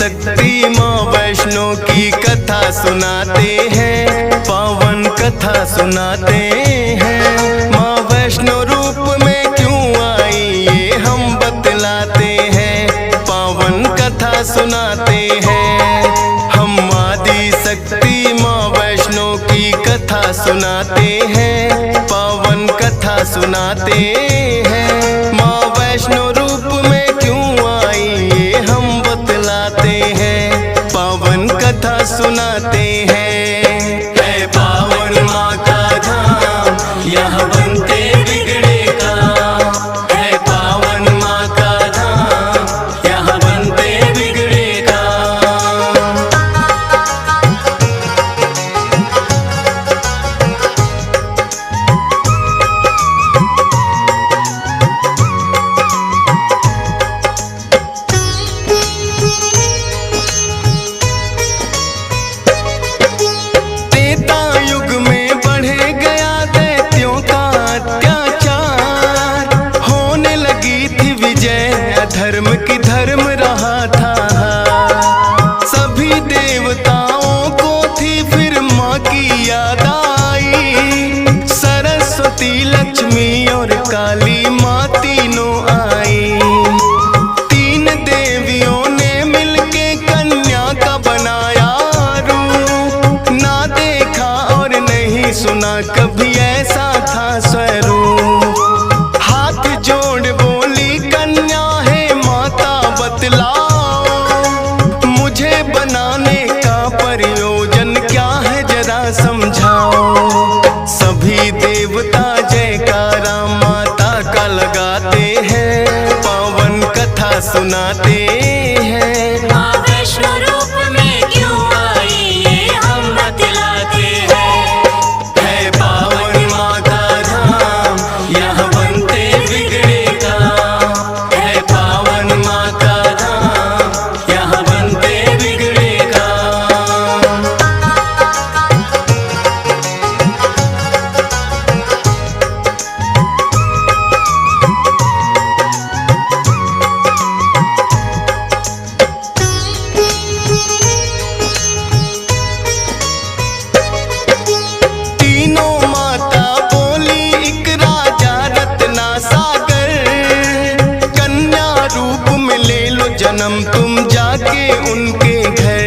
शक्ति माँ वैष्णो की कथा सुनाते हैं, पावन कथा सुनाते हैं। माँ वैष्णो रूप में क्यों आई ये हम बतलाते हैं, पावन कथा सुनाते हैं। हम आदि शक्ति माँ वैष्णो की कथा सुनाते हैं, पावन कथा सुनाते हैं। माँ वैष्णो रूप में क्यों आई ये हम बतलाते हैं, पावन कथा सुनाते हैं। है पावन माँ का धाम यहाँ बनते बिगड़े काम, है पावन माँ का धाम यहाँ बनते बिगड़े काम। धर्म की धर्म रहा था, सभी देवताओं को थी फिर माँ की याद आई। सरस्वती लक्ष्मी और काली माँ तीनों आई। तीन देवियों ने मिलके कन्या का बनाया रूप, ना देखा और नहीं सुना कभी ऐसा था स्वरूप। हाथ जोड़ बोली कन्या मुझे बनाने का प्रयोजन क्या है जरा समझाओ। सभी देवता जयकारा माता का लगाते हैं, पावन कथा सुनाते हैं। माँ वैष्णो रूप में क्यों आई ये हम बतलाते हैं। है पावन माँ का धाम यहाँ बनते बिगड़े काम, है पावन माँ का धाम यहाँ बनते बिगड़े काम। तीनों माता बोली एक राजा रत्ना सागर, कन्या रूप में ले लो जन्म तुम जाके उनके घर।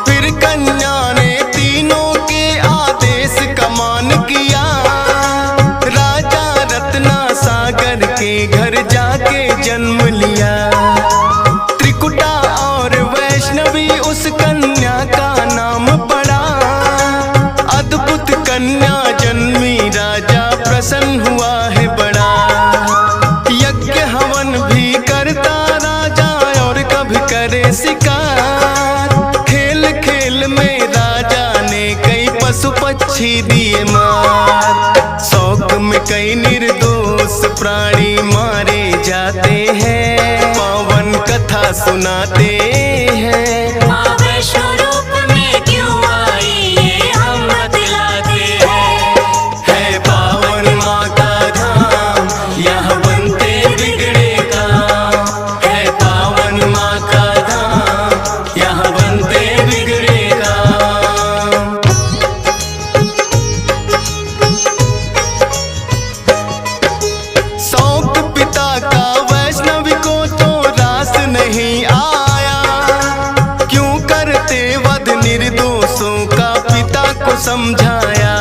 फिर कन्या ने तीनों के आदेश का मान किया, राजा रत्ना सागर के घर जाके जन्म लिया। त्रिकुटा और वैष्णवी उस कन्या का नाम पड़ा, अद्भुत कन्या जन्मी राजा प्रसन्न हुआ है बड़ा। यज्ञ हवन भी करता राजा और कभी करे शिकार, खेल खेल में राजा ने कई पशु पक्षी दिए मार। शौक में कई निर्दोष प्राणी मारे जाते हैं, पावन कथा सुनाते हैं। माँ वैष्णो रूप में क्यों आई ये हम बतलाते हैं। है पावन माँ का धाम यहाँ बनते बिगड़े काम, है पावन माँ का धाम यहाँ बनते बिगड़े काम। शौक पिता का वैष्णवी को तो रास नहीं आया, क्यों करते वध निर्दोषों का पिता को समझाया।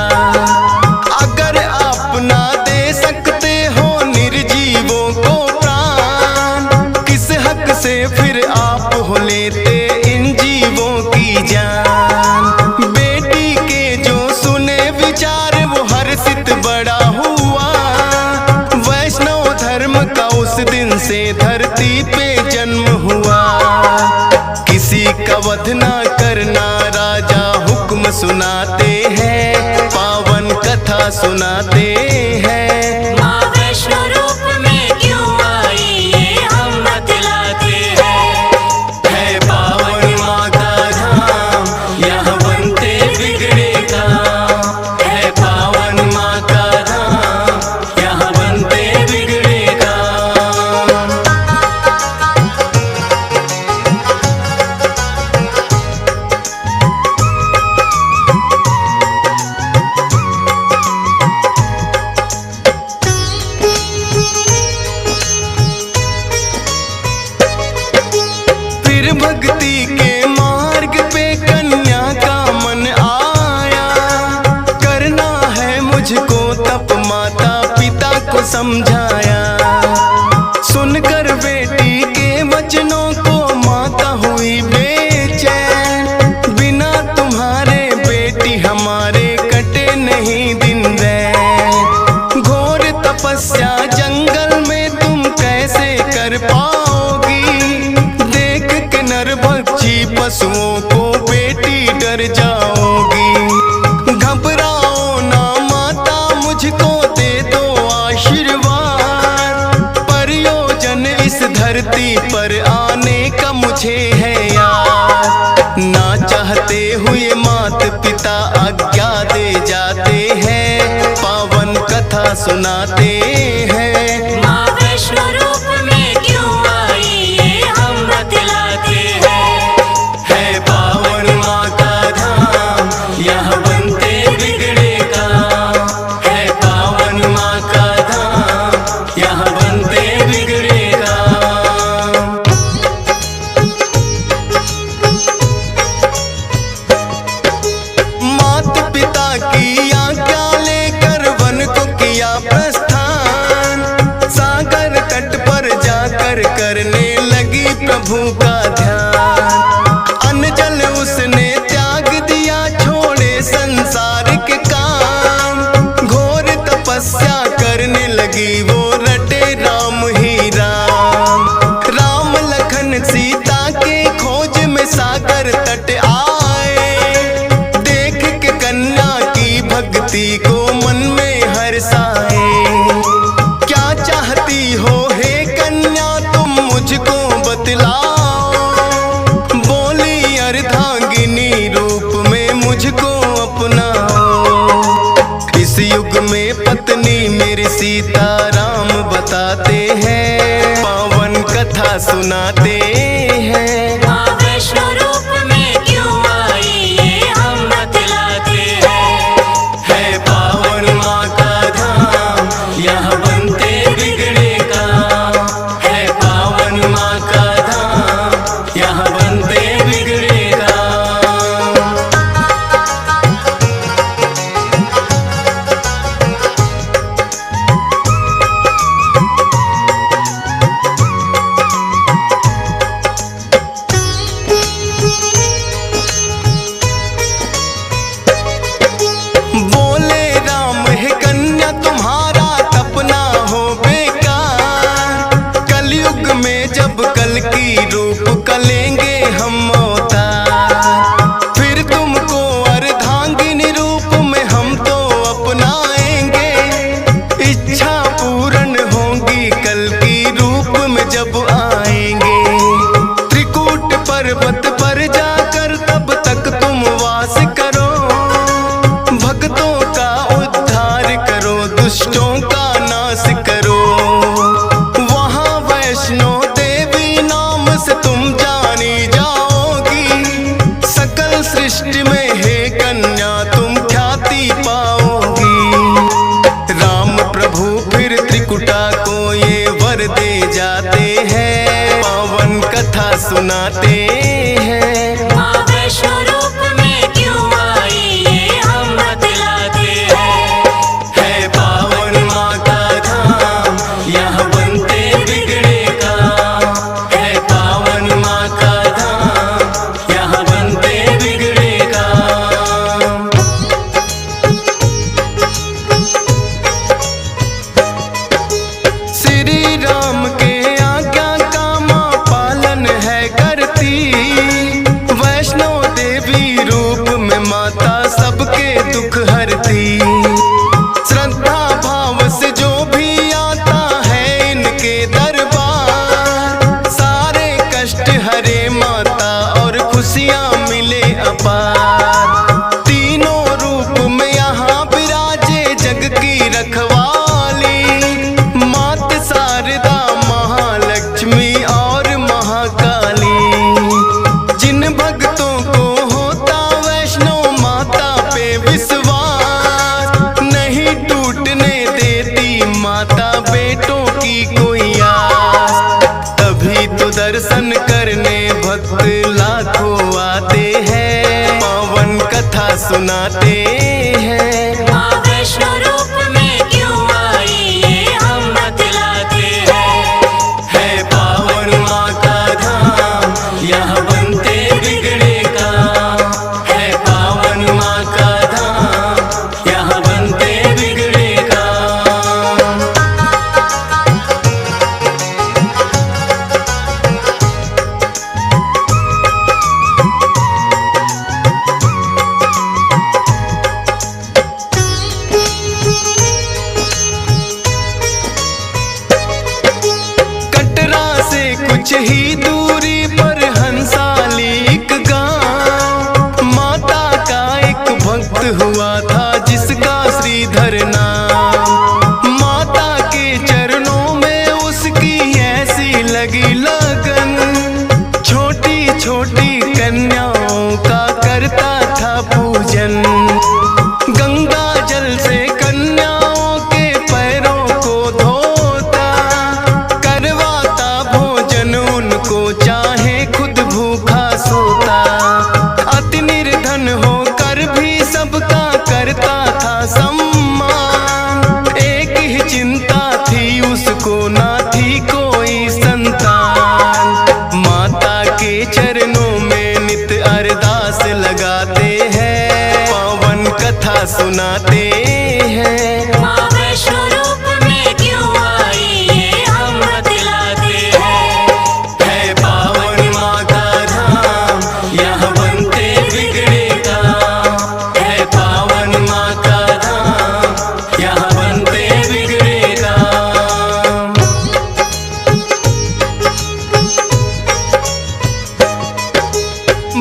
अगर आप ना दे सकते हो निर्जीवों को प्राण, किस हक से फिर आप हो लेते इन जीवों की जान। बेटी के जो सुने विचार वो हर्षित बड़ा हुआ, वैष्णव धर्म का उस दिन से धरती पे जन्म हुआ। किसी का वध ना करना राजा हुक्म सुनाते हैं, पावन कथा सुनाते हैं। माँ वैष्णो रूप में क्यों आई ये हम बतलाते हैं। है पावन माँ का धाम यहाँ बनते बिगड़े काम, है पावन माँ का धाम यहाँ बनते बिगड़े काम। समझाया। सुनकर बेटी के वचनों को माता हुई बेचैन, बिना तुम्हारे बेटी हमारे कटे नहीं दिन रैन। घोर तपस्या जंगल में तुम कैसे कर पाओगी, देख के नरभक्षी पशुओं को बेटी डर जाओगी। घबराओ ना माता, मुझको दे दो आशीर्वाद, प्रयोजन इस धरती पर आने का मुझे है याद। ना चाहते हुए मात पिता आज्ञा दे जाते हैं, पावन कथा सुनाते हैं। माँ वैष्णो रूप में क्यों आई ये हम बतलाते हैं। है पावन माँ का धाम, यहाँ बनते बिगड़े काम। है पावन माँ का धाम, यहाँ बनते बिगड़े काम। मात पिता की आज्ञा लेकर वन को किया प्रस्थान, सागर तट पर जाकर करने लगी प्रभु का ध्यान। अन्न जल उसने त्याग दिया, छोड़े संसार के काम। घोर तपस्या करने लगी वो, रटे राम ही राम। राम लखन सीता के खोज में सागर तट आए, देख के कन्या की भक्ति को मन में हर्षाए। क्या चाहती हो हे कन्या तुम मुझको बतलाओ, बोली अर्धांगिनी रूप में मुझको अपनाओ। इस युग में पत्नी मेरी सीता राम बताते हैं, पावन कथा सुनाते हैं। माँ वैष्णो रूप में क्यों आई ये हम बतलाते हैं। है पावन माँ का धाम, यहाँ बनते बिगड़े काम। है पावन माँ का धाम, यहाँ बनते बिगड़े काम। बोले राम है कन्या तुम्हारा तपना हो बेकार, कलयुग में जब कल की रूप कलेंगे हम अवतार। फिर तुमको अर्धांगिनी रूप में हम तो अपनाएंगे, इच्छा पूर्ण होगी कल की रूप में जब आएंगे। त्रिकूट पर्वत पर जाकर तब तक तुम वास करो, भक्तों का उद्धार करो, दुष्टों का नाश करो। वहाँ वैष्णो देवी नाम से तुम जानी जाओगी, सकल सृष्टि में हे कन्या तुम ख्याति पाओगी। राम प्रभु फिर त्रिकुटा को ये वर दे जाते हैं, पावन कथा सुनाते हैं। माँ वैष्णो रूप में क्यों आई ये हम बतलाते हैं। है पावन माँ का धाम, यहाँ बनते बिगड़े काम। है पावन माँ का धाम, यहाँ बनते बिगड़े काम। श्री राम के आज्ञा का माँ पालन है करती, वैष्णो देवी रूप में माता सबके दुख हरती। श्रद्धा भाव से जो भी आता है इनके दरबार, सारे कष्ट हरे माता और खुशियाँ मिले अपार। तीनों रूप में यहाँ विराजे जग की रखवाली, मात शारदा महालक्ष्मी और महाकाली। जिन भक्तों को होता वैष्णो माता पे विश्वास, नहीं टूटने देती माता बेटों की कोई आस। तभी तो दर्शन करने भक्त लाखों आते हैं, पावन कथा सुनाते हैं। माँ वैष्णो रूप में क्यों आई ये हम सुनाते हैं। माँ वैष्णो रूप में क्यों आई ये हम बतलाते हैं। है पावन माँ का धाम, यहाँ बनते बिगड़े काम। है पावन माँ का धाम, यहाँ बनते बिगड़े काम।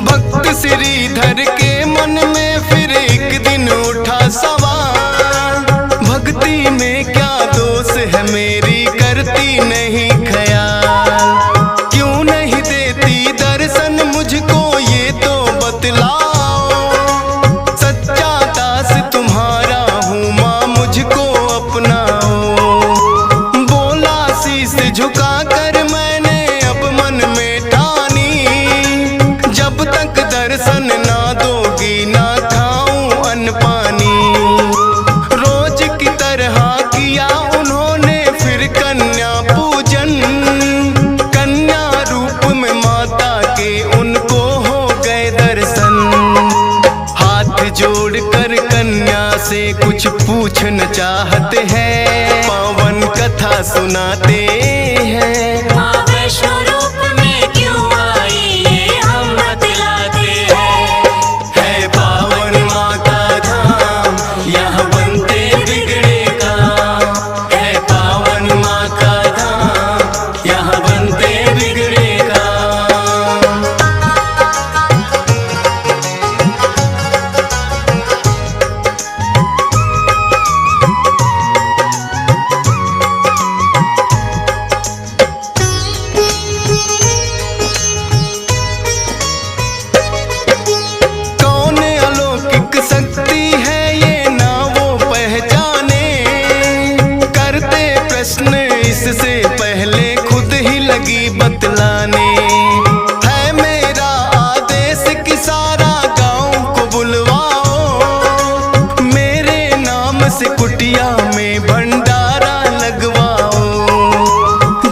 भक्त श्रीधर के मन में फिर एक दिन उठा सवाल, भक्ति में क्या दोष है मेरी, करती नहीं ख्याल। क्यों नहीं देती दर्शन मुझको ये तो बतलाओ, सच्चा दास तुम्हारा हूँ माँ मुझको अपनाओ। बोला शीश झुका कर मैंने अब मन में ठानी, जब तक दर्शन ना दोगी ना खाऊं अन्न पानी। रोज की तरह किया उन्होंने फिर कन्या पूजन, कन्या रूप में माता के उनको हो गए दर्शन। हाथ जोड़कर कन्या से कुछ पूछना चाहते हैं, पावन कथा सुनाते हैं। माँ वैष्णो रूप में क्यों आई ये हम बतलाते हैं। है पावन माँ का धाम, यहाँ बनते बिगड़े काम। है पावन माँ का धाम, यहाँ बनते बिगड़े काम। कौन अलौकिक शक्ति है ये ना वो पहचाने, करते प्रश्न इससे पहले खुद ही लगी बतलाने। है मेरा आदेश कि सारा गांव को बुलवाओ, मेरे नाम से कुटिया में भंडारा लगवाओ।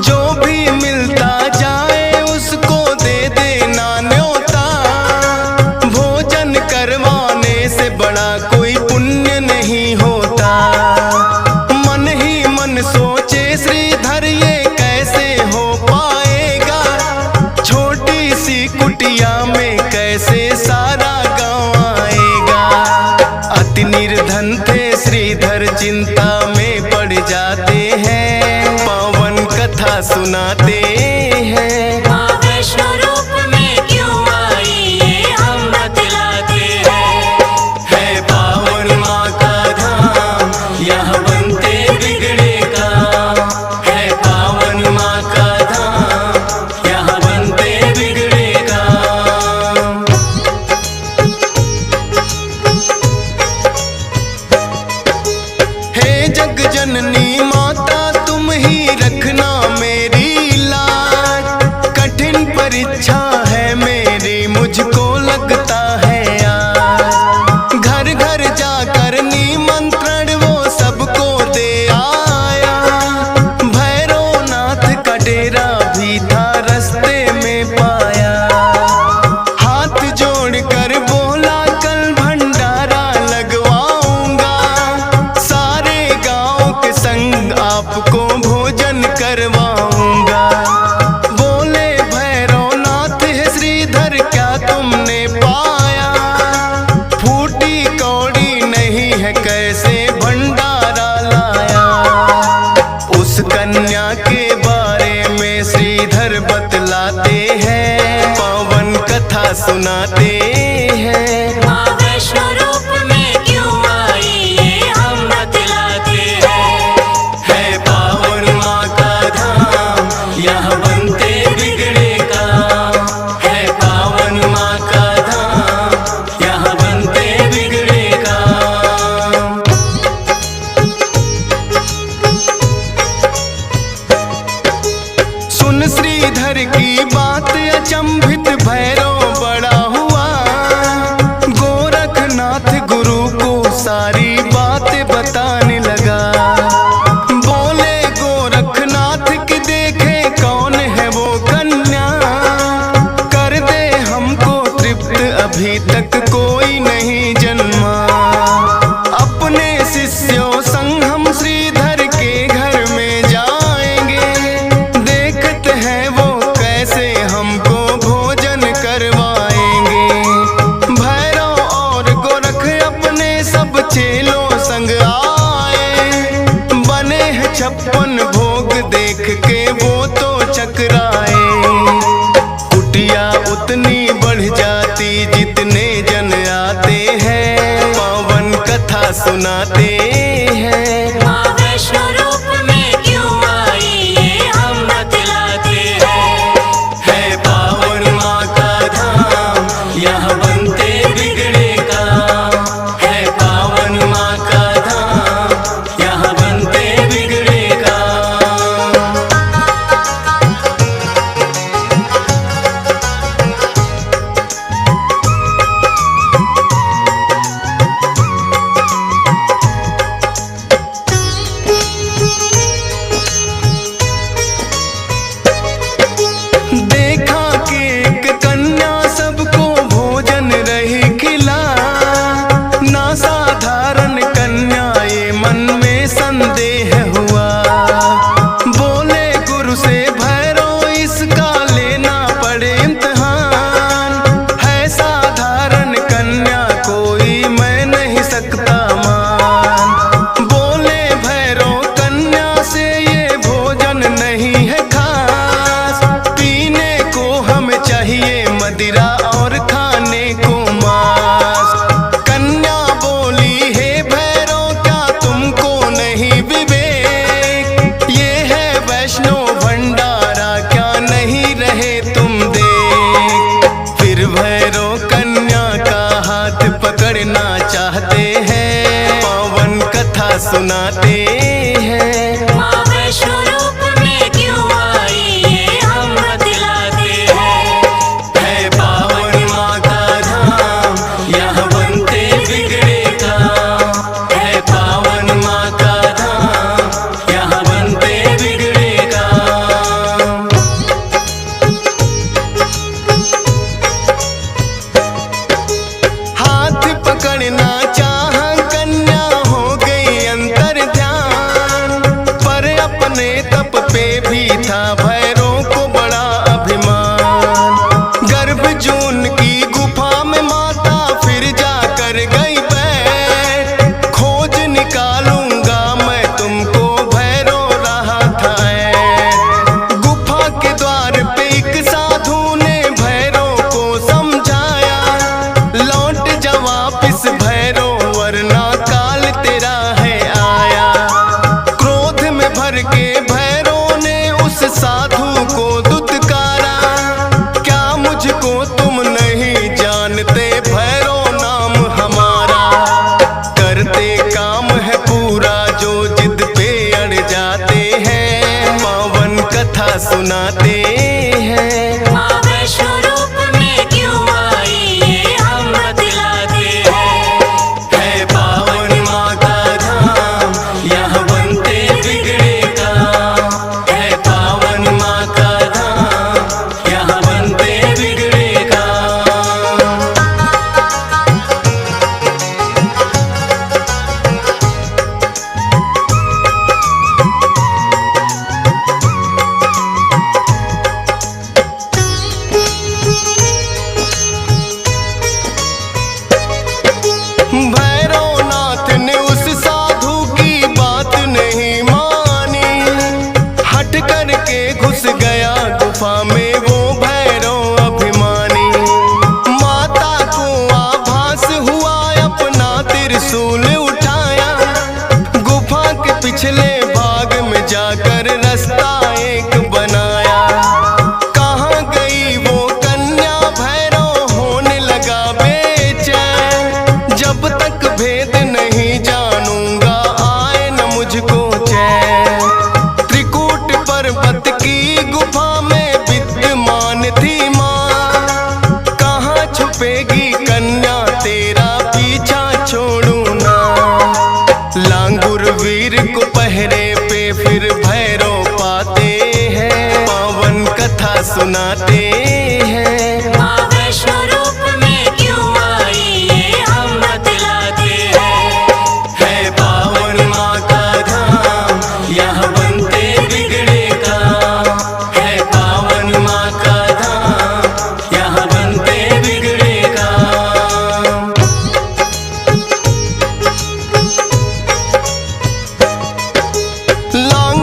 जो भी मिलता जाए उसको दे देना न्योता, भोजन करवाने से बड़ा कोई पुण्य नहीं होता। मन ही मन सोचे श्रीधर ये कैसे हो पाएगा, छोटी सी कुटिया में कैसे सारा गांव आएगा। अति निर्धन थे श्रीधर चिंता में पड़ जाते हैं, पावन कथा सुनाते हैं। माँ वैष्णो रूप में क्यों आई ये हम बतलाते हैं। है पावन माँ का धाम, यहाँ बनते बिगड़े काम। है पावन माँ का धाम, यहाँ बनते बिगड़े काम। हे जग जननी माता तुम ही रखना मेरी लाज, कठिन परीक्षा है मेरी मुझको लगता है आज। घर घर जाकर निमंत्रण वो सबको दे आया, भैरवनाथ का डेरा भी था रास्ते में पाया। हाथ जोड़कर बोला कल भंडारा लगवाऊंगा, सारे गांव के संग आपको भोजन करवाऊंगा। बोले भैरवनाथ है श्रीधर क्या तुमने पाया, फूटी कौड़ी नहीं है कैसे भंडारा लाया। उस कन्या के बारे में श्रीधर बतलाते हैं, पावन कथा सुनाते हैं। माँ वैष्णो रूप में क्यों आई ये हम बतलाते हैं। है पावन माँ का धाम, यहाँ बनते बिगड़े काम। है पावन माँ का धाम, यहाँ बनते बिगड़े काम। सुन श्रीधर की बात अचंभित भैरव बड़ा हुआ, गोरखनाथ गुरु को सारी बातें बताने लगा। बोले गोरखनाथ की देखे कौन है वो कन्या, कर दे हमको तृप्त अभी तक कोई नहीं जन्मा। 56 भोग देख के वो तो चकराए। कुटिया उतनी बढ़ जाती जितने जन आते हैं, पावन कथा सुनाते हैं। माँ वैष्णो रूप में क्यों आई ये हम बतलाते हैं। है पावन माँ का धाम, यहाँ बनते बिगड़े काम। है पावन माँ का धाम, यहाँ बनते बिगड़े काम। देखा कि एक कन्या सबको भोजन रही खिला, ना साधारण कन्या ये मन में संदेह हुआ। बोले गुरु से भैरव इसका लेना पड़े इम्तिहान, है साधारण कन्या कोई मैं नहीं सकता मान। बोले भैरव कन्या से ये भोजन नहीं है खास, पीने को हमें चाहिए मदिरा और खाने को मांस। कन्या बोली हे भैरव क्या तुमको नहीं विवेक, ये है वैष्णो भंडारा क्या नहीं रहे तुम देख। फिर भैरव कन्या का हाथ पकड़ना चाहते हैं, पावन कथा सुनाते हैं। माँ वैष्णो रूप में क्यों आई ये हम बतलाते हैं। है पावन माँ का धाम, यहाँ बनते बिगड़े काम। है पावन माँ का धाम, यहाँ बनते बिगड़े काम। हाथ पकड़ना चाह कन्या हो गई अंतर ध्यान, पर अपने तप पे भी था भैरव को बड़ा अभिमान। गर्भ जून की गुफा में माता फिर जाकर गई बैठ, खोज निकालूंगा मैं तुमको भैरव रहा था ऐठ। गुफा के द्वार पे एक साधु ने भैरव को समझाया, लौट जा वापिस भैरव वरना काल तेरा है आया। क्रोध में भर के भैरव ने उस साधु को दुत्कारा, क्या मुझको तुम नहीं जानते भैरव नाम हमारा। करते काम है पूरा जो जिद पे अड़ जाते हैं, पावन कथा सुनाते हैं। माँ वैष्णो रूप में क्यों आई ये हम बतलाते हैं। है पावन माँ का धाम, यहाँ बनते बिगड़े काम। है पावन माँ का धाम, यहाँ बनते बिगड़े काम। भैरवनाथ ने उस साधु की बात नहीं मानी, हट करके घुस गया गुफा में वो भैरव अभिमानी। माता को आभास हुआ अपना त्रिशूल उठाया, गुफा के पिछले भाग में जाकर रास्ता एक बनाया। कहाँ गई वो कन्या भैरव होने लगा बेचैन, जब तक भेद नहीं जानूंगा आए न मुझको चैन। त्रिकूट पर्वत की गुफा में विद्यमान थी माँ, कहाँ छुपेगी कन्या तेरा पीछा छोड़ू ना। लांगुर वीर को पहरे पे फिर भैरव पाते हैं, पावन कथा सुनाते हैं। माँ वैष्णो रूप में क्यों आई ये हम बतलाते हैं। है पावन माँ का धाम, यहाँ बनते बिगड़े काम। है पावन माँ का धाम, यहाँ बनते बिगड़े काम। लांग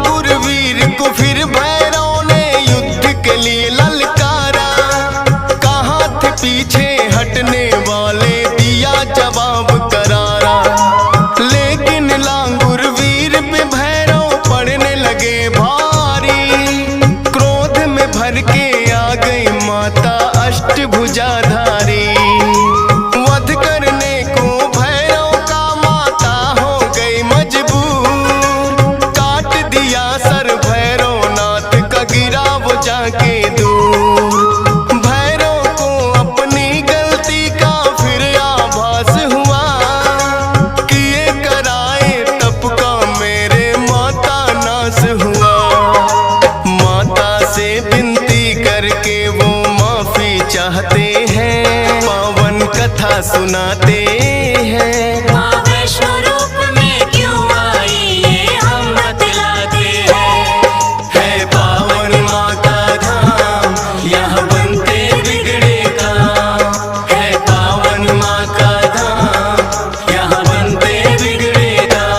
कथा सुनाते हैं। माँ वैष्णो रूप में क्यों आई ये हम बतलाते हैं। है पावन माँ का धाम, यहाँ बनते बिगड़े काम। है पावन माँ का धाम, यहाँ बनते बिगड़े काम।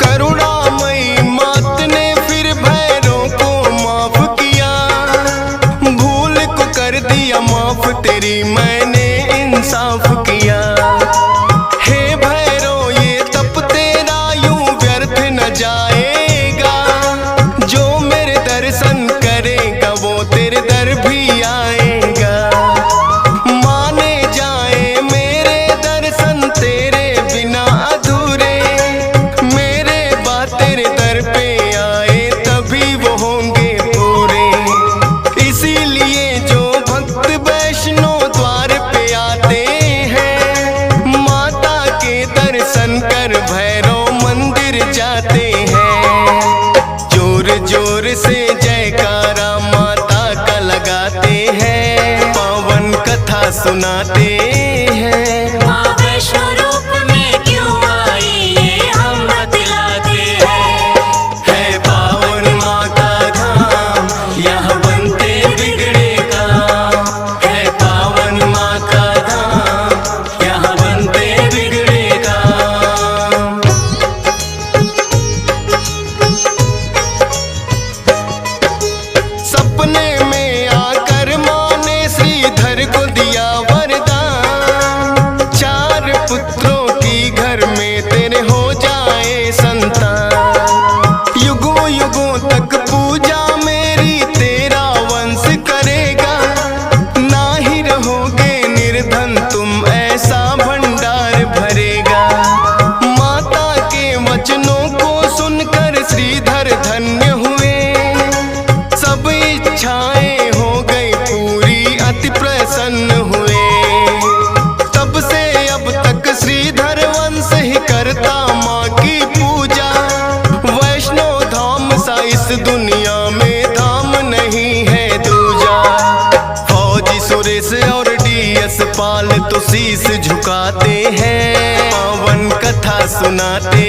करुणामयी मात ने फिर भैरों को माफ किया, भूल को कर दिया माफ, तेरी मैंने इंसाफ किया। हे भैरो ये तप तेरा यूं व्यर्थ न जाएगा, जो मेरे दर्शन करेगा वो तेरे दर भी आएगा। माने जाए मेरे दर्शन तेरे बिना अधूरे, मेरे बात तेरे दर पे आए तभी वो होंगे पूरे। इसीलिए जो भक्त वैष्णो द्वार पे आते हैं, माता के दर्शन कर भैरव मंदिर जाते हैं। जोर जोर से जयकारा माता का लगाते हैं, पावन कथा सुनाते हैं। माँ वैष्णो रूप में क्यों आई ये हम बतलाते हैं। है पावन माँ का धाम, यहाँ बनते बिगड़े काम। है पावन माँ का धाम, यहाँ बनते बिगड़े काम। सपने में आकर माँ ने श्रीधर को दिया वरदान, 4 पुत्रों की घर में तेरे हो जाए संतान। युगों युगों तक पूजा मेरी तेरा वंश करेगा, ना ही रहोगे निर्धन तुम ऐसा भंडार भरेगा। माता के वचनों को सुनकर श्रीधर धन्य हुए, सब इच्छाएं हो गई पूरी, अति प्रसन्न हुए। तब से अब तक श्रीधर वंश ही करता माँ की पूजा, वैष्णो धाम सा इस दुनिया में धाम नहीं है दूजा। फौजी सुरेश और डीएस पाल तो शीश झुकाते हैं, पावन कथा सुनाते